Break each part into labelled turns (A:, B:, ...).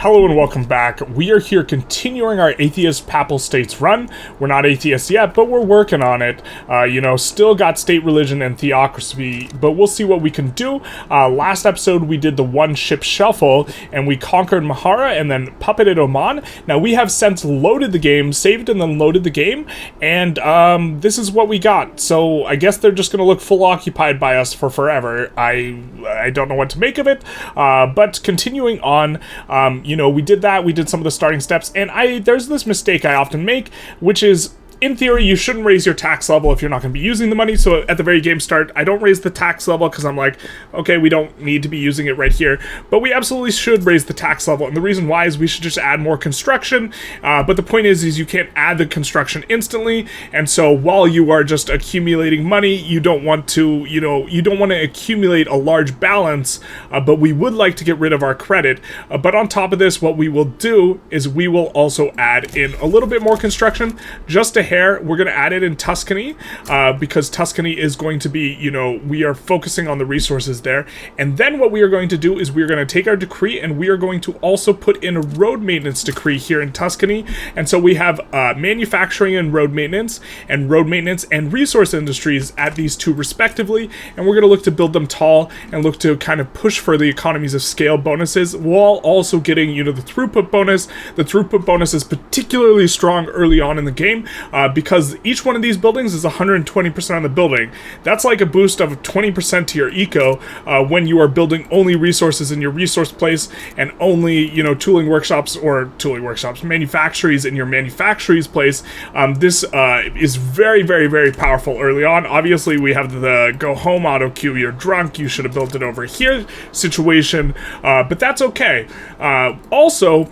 A: Hello and welcome back. We are here continuing our atheist papal states run. We're not atheists yet, but we're working on it. Still got state religion and theocracy, but we'll see what we can do. Last episode we did the one ship shuffle and we conquered Mahara and then puppeted Oman. Now we have since loaded the game, saved and then loaded the game, and this is what we got. So I guess they're just going to look full occupied by us for forever. I don't know what to make of it, but continuing on, we did that, we did some of the starting steps, and there's this mistake I often make, which is, in theory, you shouldn't raise your tax level if you're not going to be using the money. So at the very game start, I don't raise the tax level because I'm like, okay, we don't need to be using it right here. But we absolutely should raise the tax level. And the reason why is we should just add more construction. But the point is you can't add the construction instantly. And so while you are just accumulating money, you don't want to, accumulate a large balance. But we would like to get rid of our credit. But on top of this, what we will do is we will also add in a little bit more construction, just a hair. We're going to add it in Tuscany because Tuscany is going to be, we are focusing on the resources there. And then what we are going to do is we are going to take our decree and we are going to also put in a road maintenance decree here in Tuscany. And so we have manufacturing and road maintenance and resource industries at these two respectively. And we're going to look to build them tall and look to kind of push for the economies of scale bonuses while also getting, the throughput bonus. The throughput bonus is particularly strong early on in the game. Because each one of these buildings is 120% on the building. That's like a boost of 20% to your eco when you are building only resources in your resource place and only, manufactories in your manufactories place. This is very, very, very powerful early on. Obviously, we have the go home auto queue. You're drunk. You should have built it over here situation, but that's okay. Also,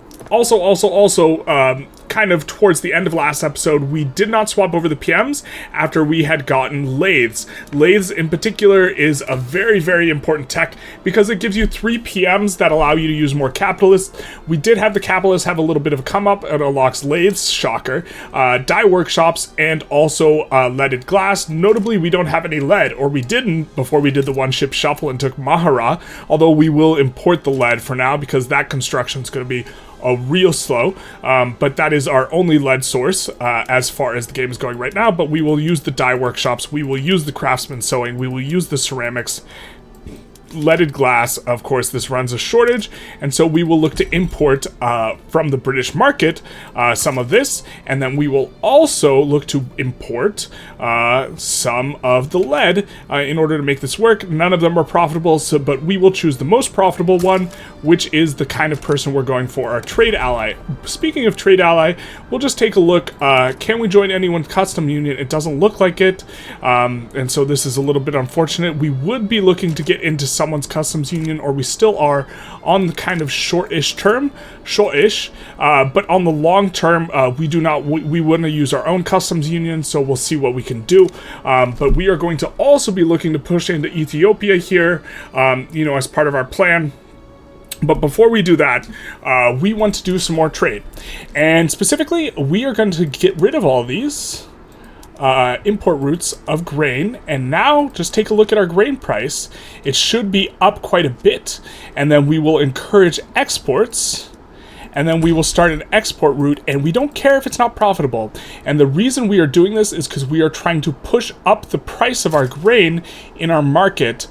A: kind of towards the end of last episode, we did not swap over the PMs after we had gotten lathes. Lathes in particular is a very, very important tech because it gives you 3 PMs that allow you to use more capitalists. We did have the capitalists have a little bit of a come up. It unlocks lathes, shocker, dye workshops, and also leaded glass. Notably, we don't have any lead, or we didn't before we did the one ship shuffle and took Mahara, although we will import the lead for now because that construction is going to be real slow, but that is our only lead source as far as the game is going right now. But we will use the dye workshops, we will use the craftsman sewing, we will use the ceramics, leaded glass. Of course, this runs a shortage, and so we will look to import from the British market some of this, and then we will also look to import some of the lead in order to make this work. None of them are profitable, but we will choose the most profitable one, which is the kind of person we're going for, our trade ally. Speaking of trade ally, we'll just take a look. Can we join anyone's custom union? It doesn't look like it, and so this is a little bit unfortunate. We would be looking to get into someone's customs union, or we still are on the kind of short-ish, but on the long term, we wouldn't use our own customs union, so we'll see what we can do. But we are going to also be looking to push into Ethiopia here, as part of our plan. But before we do that, we want to do some more trade. And specifically, we are going to get rid of all these import routes of grain, and now just take a look at our grain price. It should be up quite a bit, and then we will encourage exports, and then we will start an export route, and we don't care if it's not profitable. And the reason we are doing this is because we are trying to push up the price of our grain in our market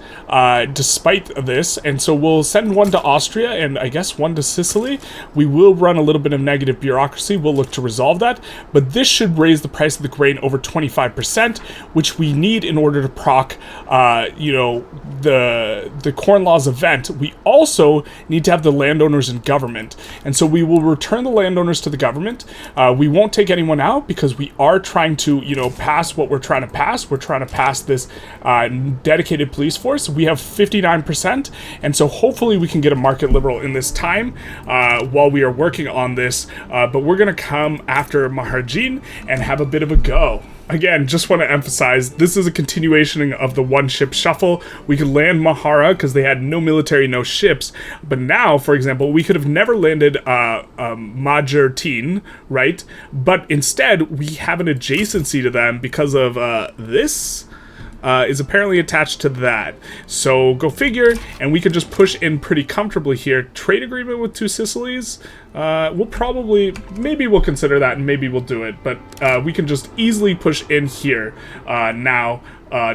A: despite this. And so we'll send one to Austria and I guess one to Sicily. We will run a little bit of negative bureaucracy. We'll look to resolve that, but this should raise the price of the grain over 25%, which we need in order to proc the Corn Laws event. We also need to have the landowners in government, and so we will return the landowners to the government. We won't take anyone out because we are trying to, pass what we're trying to pass. We're trying to pass this dedicated police force. We have 59%, and so hopefully we can get a market liberal in this time while we are working on this. But we're going to come after Maharajin and have a bit of a go. Again, just want to emphasize, this is a continuation of the one-ship shuffle. We could land Mahara because they had no military, no ships. But now, for example, we could have never landed Majertine, right? But instead, we have an adjacency to them because of this is apparently attached to that. So go figure, and we can just push in pretty comfortably here. Trade agreement with Two Sicilies. We'll probably, maybe we'll consider that, and maybe we'll do it. But we can just easily push in here now,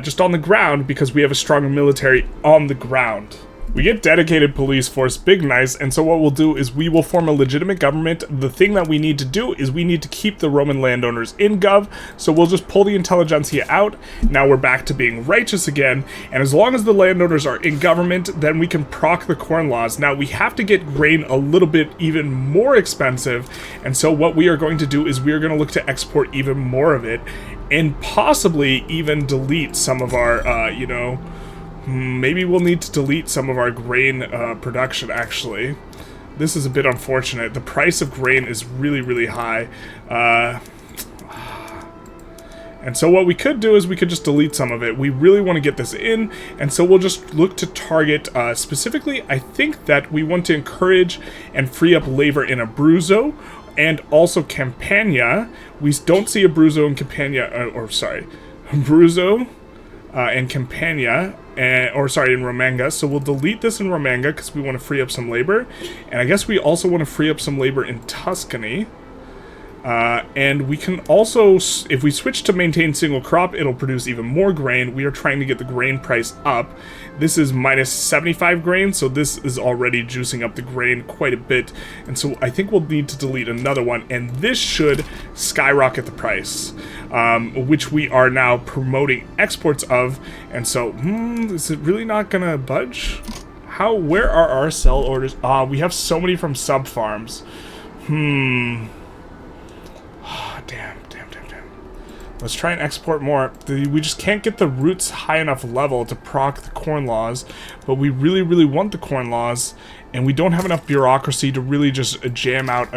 A: just on the ground, because we have a strong military on the ground. We get dedicated police force, big nice, and so what we'll do is we will form a legitimate government. The thing that we need to do is we need to keep the Roman landowners in gov, so we'll just pull the Intelligentsia out. Now we're back to being righteous again, and as long as the landowners are in government, then we can proc the corn laws. Now we have to get grain a little bit even more expensive, and so what we are going to do is we are going to look to export even more of it, and possibly even delete some of our, you know, maybe we'll need to delete some of our grain production, actually. This is a bit unfortunate. The price of grain is really, really high. And so what we could do is we could just delete some of it. We really want to get this in, and so we'll just look to target, specifically, I think that we want to encourage and free up labor in Abruzzo, and also Campania. We don't see Abruzzo and Campania, Abruzzo and Campania, in Romanga. So we'll delete this in Romanga because we want to free up some labor. And I guess we also want to free up some labor in Tuscany. And we can also, if we switch to maintain single crop, it'll produce even more grain. We are trying to get the grain price up. This is minus 75 grain, so this is already juicing up the grain quite a bit. And so I think we'll need to delete another one, and this should skyrocket the price, which we are now promoting exports of. And so, is it really not gonna budge? Where are our sell orders? We have so many from sub farms. Damn. Let's try and export more. We just can't get the roots high enough level to proc the corn laws, but we really, really want the corn laws, and we don't have enough bureaucracy to really just jam out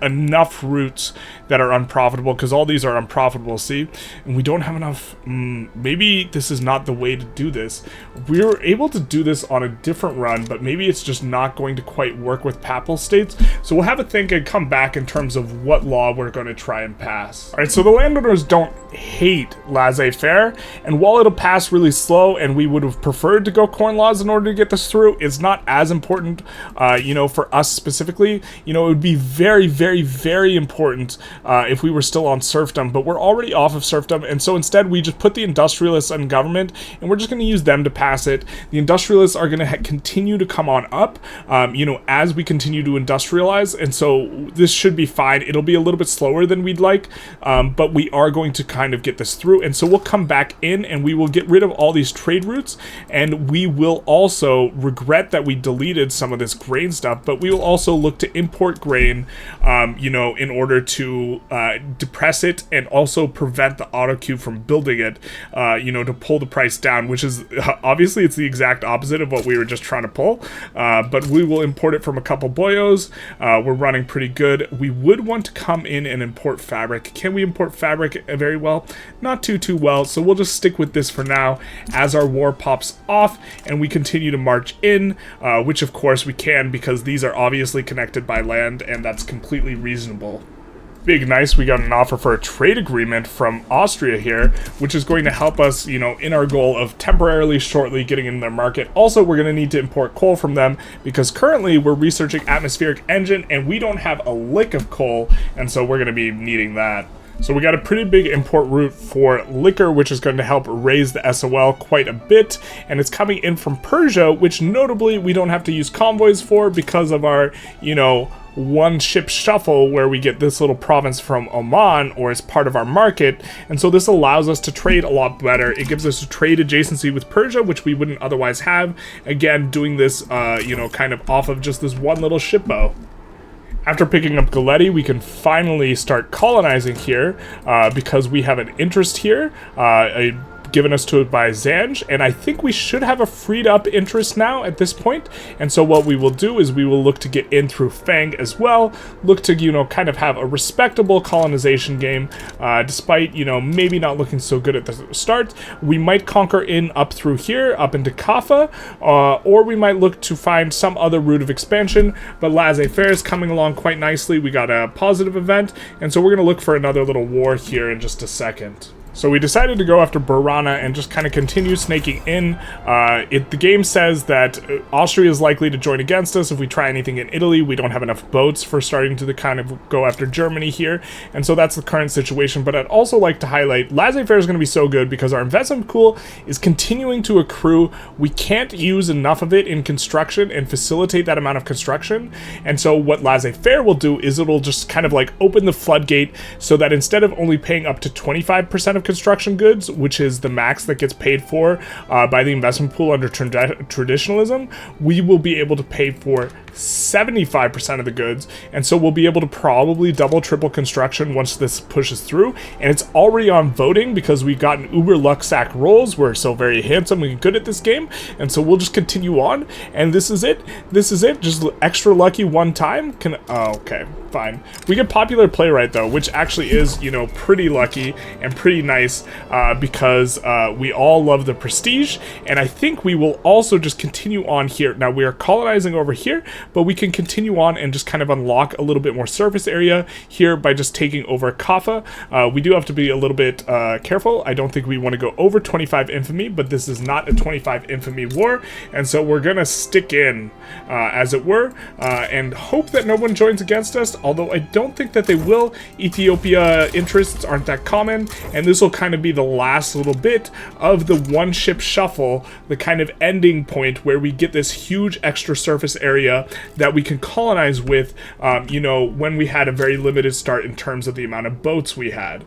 A: enough routes that are unprofitable, because all these are unprofitable, see? And we don't have enough. Maybe this is not the way to do this. We were able to do this on a different run, but maybe it's just not going to quite work with Papal states. So we'll have a think and come back in terms of what law we're going to try and pass. Alright, so the landowners don't hate laissez-faire, and while it'll pass really slow, and we would have preferred to go corn laws in order to get this through, it's not as important, you know, for us specifically. You know, it would be very, very, very important if we were still on serfdom, but we're already off of serfdom, and so instead we just put the industrialists in government, and we're just going to use them to pass it. The industrialists are going to continue to come on up, you know, as we continue to industrialize, and so this should be fine. It'll be a little bit slower than we'd like, but we are going to kind of get this through, and so we'll come back in, and we will get rid of all these trade routes, and we will also regret that we deleted some of this grain stuff, but we will also look to import grain, you know, in order to depress it and also prevent the auto queue from building it, you know, to pull the price down, which is obviously it's the exact opposite of what we were just trying to pull, but we will import it from a couple boyos. We're running pretty good. We would want to come in and import fabric. Can we import fabric very well? Not too well, so we'll just stick with this for now as our war pops off and we continue to march in, which of course we can because these are obviously connected by land, and that's completely reasonable. Big nice, we got an offer for a trade agreement from Austria here, which is going to help us, you know, in our goal of temporarily, shortly getting in their market. Also, we're going to need to import coal from them because currently we're researching atmospheric engine and we don't have a lick of coal, and so we're going to be needing that. So we got a pretty big import route for liquor, which is going to help raise the SOL quite a bit, and it's coming in from Persia, which notably we don't have to use convoys for because of our, you know, one ship shuffle where we get this little province from Oman, or as part of our market, and so this allows us to trade a lot better. It gives us a trade adjacency with Persia, which we wouldn't otherwise have. Again, doing this, you know, kind of off of just this one little shipbo. After picking up Galeti, we can finally start colonizing here because we have an interest here, given us to it by Zanj, and I think we should have a freed up interest now at this point. And so what we will do is we will look to get in through Fang as well, look to, you know, kind of have a respectable colonization game, despite, you know, maybe not looking so good at the start. We might conquer in up through here, up into Kaffa, or we might look to find some other route of expansion, but laissez-faire is coming along quite nicely. We got a positive event, and so we're going to look for another little war here in just a second. So we decided to go after Burana and just kind of continue snaking in. The game says that Austria is likely to join against us if we try anything in Italy. We don't have enough boats for starting to kind of go after Germany here. And so that's the current situation. But I'd also like to highlight laissez-faire is going to be so good because our investment pool is continuing to accrue. We can't use enough of it in construction and facilitate that amount of construction. And so what laissez-faire will do is it'll just kind of like open the floodgate so that instead of only paying up to 25% of construction goods, which is the max that gets paid for by the investment pool under traditionalism, we will be able to pay for 75% of the goods, and so we'll be able to probably double, triple construction once this pushes through. And it's already on voting because we've gotten uber lucksack rolls. We're so very handsome and good at this game, and so we'll just continue on. And this is it. Just extra lucky one time. Okay, fine. We get popular playwright though, which actually is, you know, pretty lucky and pretty nice because we all love the prestige. And I think we will also just continue on here. Now we are colonizing over here, but we can continue on and just kind of unlock a little bit more surface area here by just taking over Kaffa. We do have to be a little bit careful. I don't think we want to go over 25 infamy, but this is not a 25 infamy war, and so we're gonna stick in, as it were, and hope that no one joins against us, although I don't think that they will. Ethiopia interests aren't that common, and this will kind of be the last little bit of the one-ship shuffle, the kind of ending point where we get this huge extra surface area that we can colonize with, you know, when we had a very limited start in terms of the amount of boats we had.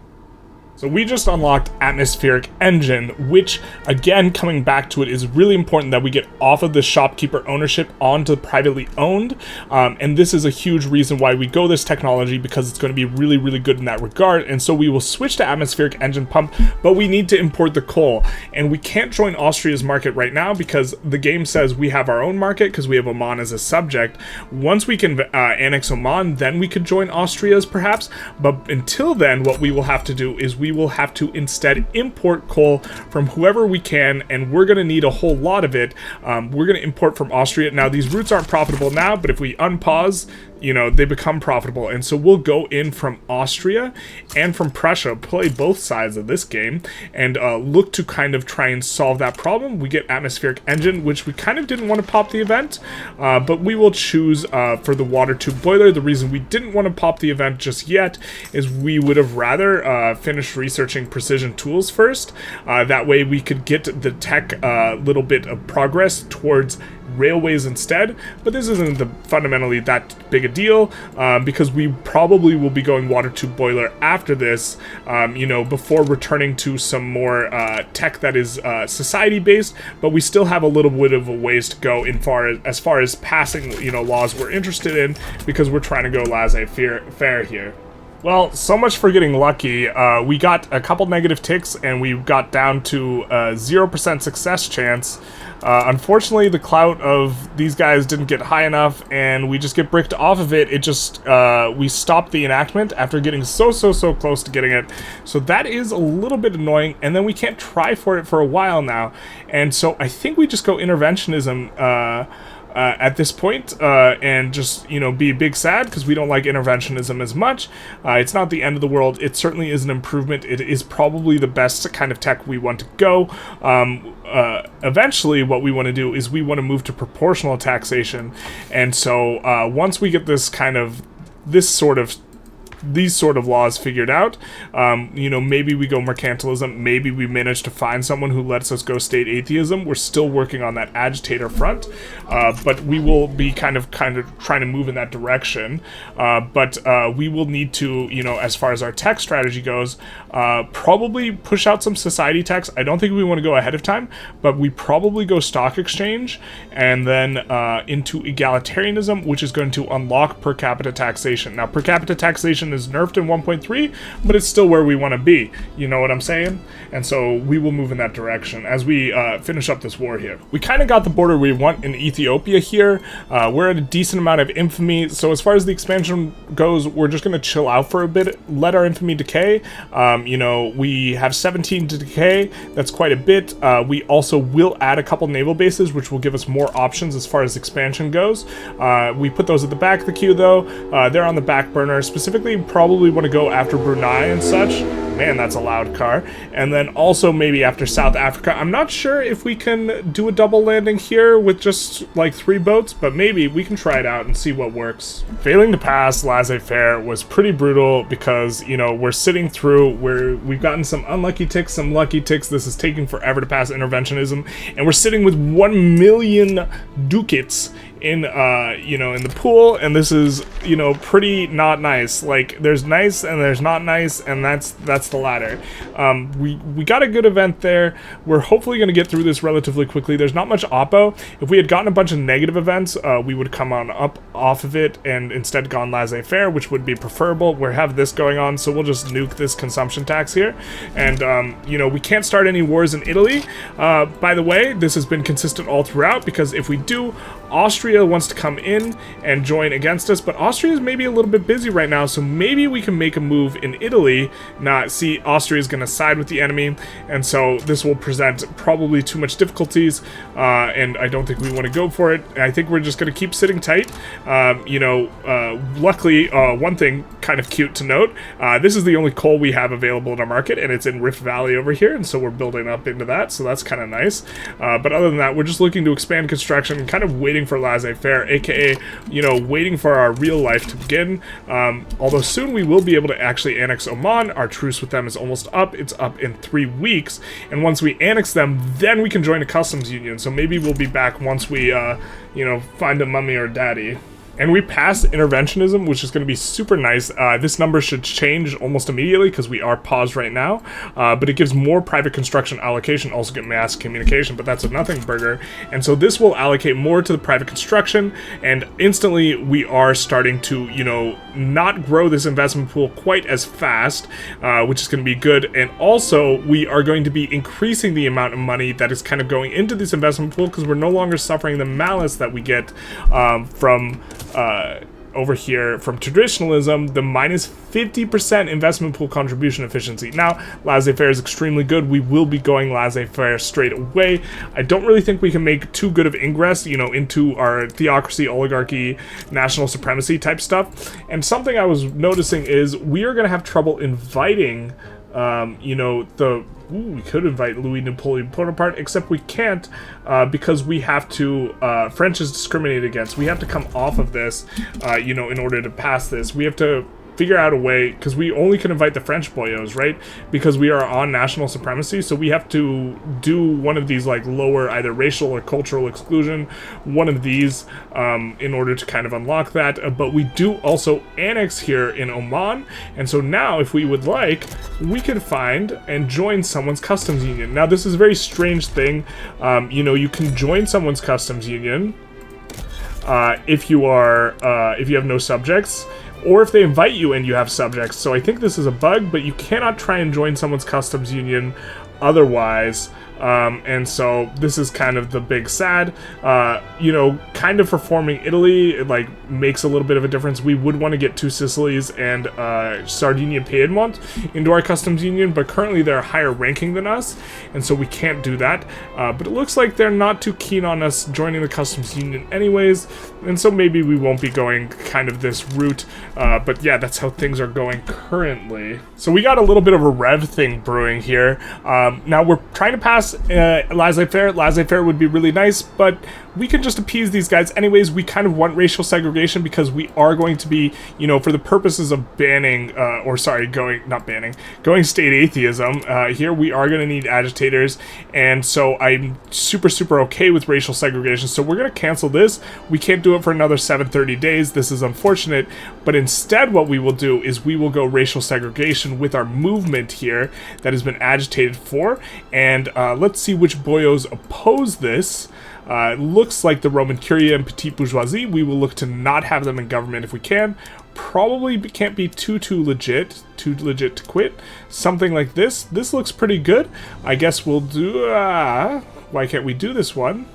A: So we just unlocked Atmospheric Engine, which, again, coming back to it, is really important that we get off of the shopkeeper ownership onto privately owned, and this is a huge reason why we go this technology, because it's going to be really, really good in that regard. And so we will switch to Atmospheric Engine Pump, but we need to import the coal, and we can't join Austria's market right now because the game says we have our own market because we have Oman as a subject. Once we can annex Oman, then we could join Austria's perhaps, but until then, what we will have to do is we will have to instead import coal from whoever we can, and we're going to need a whole lot of it. We're going to import from Austria. Now, these routes aren't profitable now, but if we unpause, you know, they become profitable. And so we'll go in from Austria and from Prussia, play both sides of this game, and look to kind of try and solve that problem. We get Atmospheric Engine, which we kind of didn't want to pop the event, but we will choose for the water tube boiler. The reason we didn't want to pop the event just yet is we would have rather finished researching precision tools first. That way we could get the tech little bit of progress towards railways instead, but this isn't fundamentally that big a deal because we probably will be going water tube boiler after this, you know, before returning to some more tech that is society based, but we still have a little bit of a ways to go as far as passing, you know, laws we're interested in, because we're trying to go laissez-faire here. Well, so much for getting lucky. We got a couple negative ticks and we got down to 0% success chance. Unfortunately, the clout of these guys didn't get high enough, and we just get bricked off of it. It just, we stopped the enactment after getting so close to getting it. So that is a little bit annoying, and then we can't try for it for a while now. And so I think we just go interventionism at this point, and just, you know, be big sad because we don't like interventionism as much. It's not the end of the world. It certainly is an improvement. It is probably the best kind of tech we want to go. Eventually what we want to do is we want to move to proportional taxation, and so once we get this kind of these sort of laws figured out, you know, maybe we go mercantilism, maybe we manage to find someone who lets us go state atheism. We're still working on that agitator front, but we will be kind of trying to move in that direction, but we will need to, you know, as far as our tech strategy goes, probably push out some society tax. I don't think we want to go ahead of time, but we probably go stock exchange and then into egalitarianism, which is going to unlock per capita taxation. Now, per capita taxation is nerfed in 1.3, but it's still where we want to be. You know what I'm saying? And so we will move in that direction as we finish up this war here. We kind of got the border we want in Ethiopia here. We're at a decent amount of infamy, so as far as the expansion goes, we're just going to chill out for a bit, let our infamy decay. You know, we have 17 to decay. That's quite a bit. We also will add a couple naval bases, which will give us more options as far as expansion goes. We put those at the back of the queue, though. They're on the back burner. Specifically, would probably want to go after Brunei and such. Man, that's a loud car. And then also maybe after South Africa. I'm not sure if we can do a double landing here with just like 3 boats, but maybe we can try it out and see what works. Failing to pass laissez-faire was pretty brutal because, you know, we're sitting through where we've gotten some unlucky ticks, some lucky ticks. This is taking forever to pass interventionism, and we're sitting with 1 million ducats in you know, in the pool, and this is, you know, pretty not nice. Like, there's nice and there's not nice, and that's the latter. We got a good event there. We're hopefully going to get through this relatively quickly. There's not much oppo. If we had gotten a bunch of negative events, we would come on up off of it and instead gone laissez-faire, which would be preferable. We have this going on, so we'll just nuke this consumption tax here. And you know, we can't start any wars in Italy. By the way, this has been consistent all throughout, because if we do, Austria wants to come in and join against us, but Austria is maybe a little bit busy right now, so maybe we can make a move in Italy. See, Austria is going to side with the enemy, and so this will present probably too much difficulties, and I don't think we want to go for it. I think we're just going to keep sitting tight. You know, luckily, one thing kind of cute to note, this is the only coal we have available in our market, and it's in Rift Valley over here, and so we're building up into that, so that's kind of nice. But other than that, we're just looking to expand construction and kind of waiting for laissez-faire, aka, you know, waiting for our real life to begin. Although soon we will be able to actually annex Oman. Our truce with them is almost up. It's up in 3 weeks, and once we annex them, then we can join a customs union. So maybe we'll be back once we, you know, find a mummy or daddy. And we passed interventionism, which is going to be super nice. This number should change almost immediately because we are paused right now. But it gives more private construction allocation, also get mass communication, but that's a nothing burger. And so this will allocate more to the private construction, and instantly we are starting to, you know, not grow this investment pool quite as fast, which is going to be good. And also we are going to be increasing the amount of money that is kind of going into this investment pool, because we're no longer suffering the malice that we get from over here from traditionalism, the minus 50% investment pool contribution efficiency. Now, laissez-faire is extremely good. We will be going laissez-faire straight away. I don't really think we can make too good of ingress, you know, into our theocracy, oligarchy, national supremacy type stuff. And something I was noticing is we are going to have trouble inviting, you know, we could invite Louis Napoleon Bonaparte, except we can't because we have to, French is discriminated against. We have to come off of this, you know, in order to pass this. We have to figure out a way, because we only can invite the French boyos, right? Because we are on national supremacy, so we have to do one of these, like, lower either racial or cultural exclusion, one of these, in order to kind of unlock that. But we do also annex here in Oman, and so now, if we would like, we could find and join someone's customs union. Now, this is a very strange thing. You know, you can join someone's customs union if you have no subjects, or if they invite you and you have subjects. So I think this is a bug, but you cannot try and join someone's customs union otherwise. And so this is kind of the big sad, you know, kind of for forming Italy, it like makes a little bit of a difference. We would want to get 2 Sicilies and Sardinia Piedmont into our customs union, but currently they're higher ranking than us, and so we can't do that. But it looks like they're not too keen on us joining the customs union anyways, and so maybe we won't be going kind of this route. But yeah, that's how things are going currently. So we got a little bit of a rev thing brewing here. Now we're trying to pass laissez-faire. Laissez-faire would be really nice, but we can just appease these guys anyways. We kind of want racial segregation because we are going to be, you know, for the purposes of banning, going state atheism, here we are going to need agitators, and so I'm super okay with racial segregation, so we're going to cancel this. We can't do it for another 730 days. This is unfortunate, but instead what we will do is we will go racial segregation with our movement here that has been agitated for, and let's see which boyos oppose this. Looks like the Roman Curia and Petite Bourgeoisie. We will look to not have them in government if we can. Probably can't be too legit to quit. Something like this. This looks pretty good. I guess we'll do... why can't we do this one?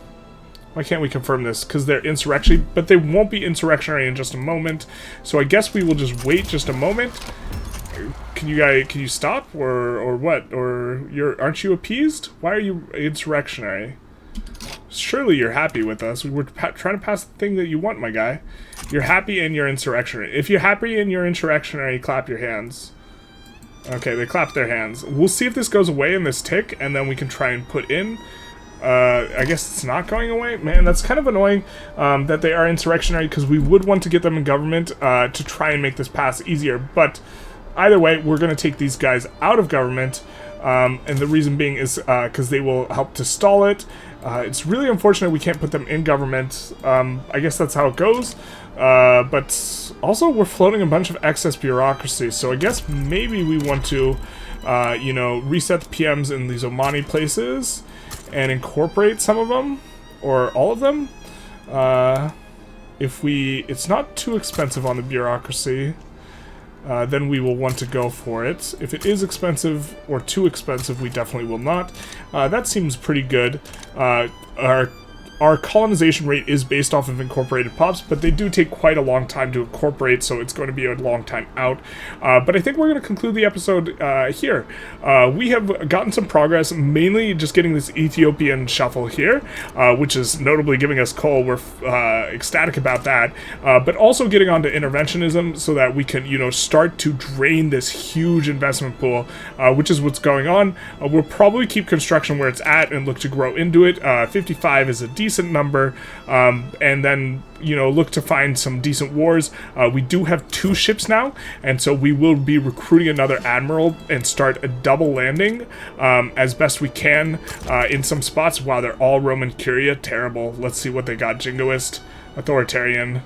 A: Why can't we confirm this? Because they're insurrectionary, but they won't be insurrectionary in just a moment. So I guess we will just wait just a moment. Can you stop or what? Or aren't you appeased? Why are you insurrectionary? Surely you're happy with us. We were trying to pass the thing that you want, my guy. You're happy and you're insurrectionary. If you're happy and you're insurrectionary, clap your hands. Okay, they clap their hands. We'll see if this goes away in this tick, and then we can try and put in. I guess it's not going away. Man, that's kind of annoying that they are insurrectionary, because we would want to get them in government to try and make this pass easier. But either way, we're going to take these guys out of government, and the reason being is because they will help to stall it. It's really unfortunate we can't put them in government. I guess that's how it goes. But also, we're floating a bunch of excess bureaucracy, so I guess maybe we want to, you know, reset the PMs in these Omani places and incorporate some of them, or all of them. If it's not too expensive on the bureaucracy, then we will want to go for it. If it is expensive or too expensive, we definitely will not. That seems pretty good. Our colonization rate is based off of incorporated pops, but they do take quite a long time to incorporate, so it's going to be a long time out. But I think we're going to conclude the episode here. We have gotten some progress, mainly just getting this Ethiopian shuffle here, which is notably giving us coal. We're ecstatic about that. But also getting onto interventionism so that we can, you know, start to drain this huge investment pool, which is what's going on. We'll probably keep construction where it's at and look to grow into it. 55 is a decent number, and then, you know, look to find some decent wars. We do have 2 ships now, and so we will be recruiting another admiral and start a double landing as best we can in some spots. Wow, they're all Roman Curia. Terrible. Let's see what they got. Jingoist, authoritarian.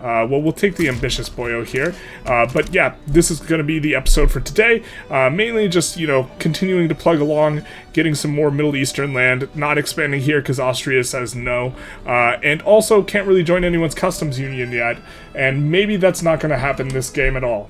A: Well, we'll take the ambitious boyo here. But yeah, this is going to be the episode for today. Mainly just, you know, continuing to plug along, getting some more Middle Eastern land, not expanding here because Austria says no, and also can't really join anyone's customs union yet, and maybe that's not going to happen this game at all.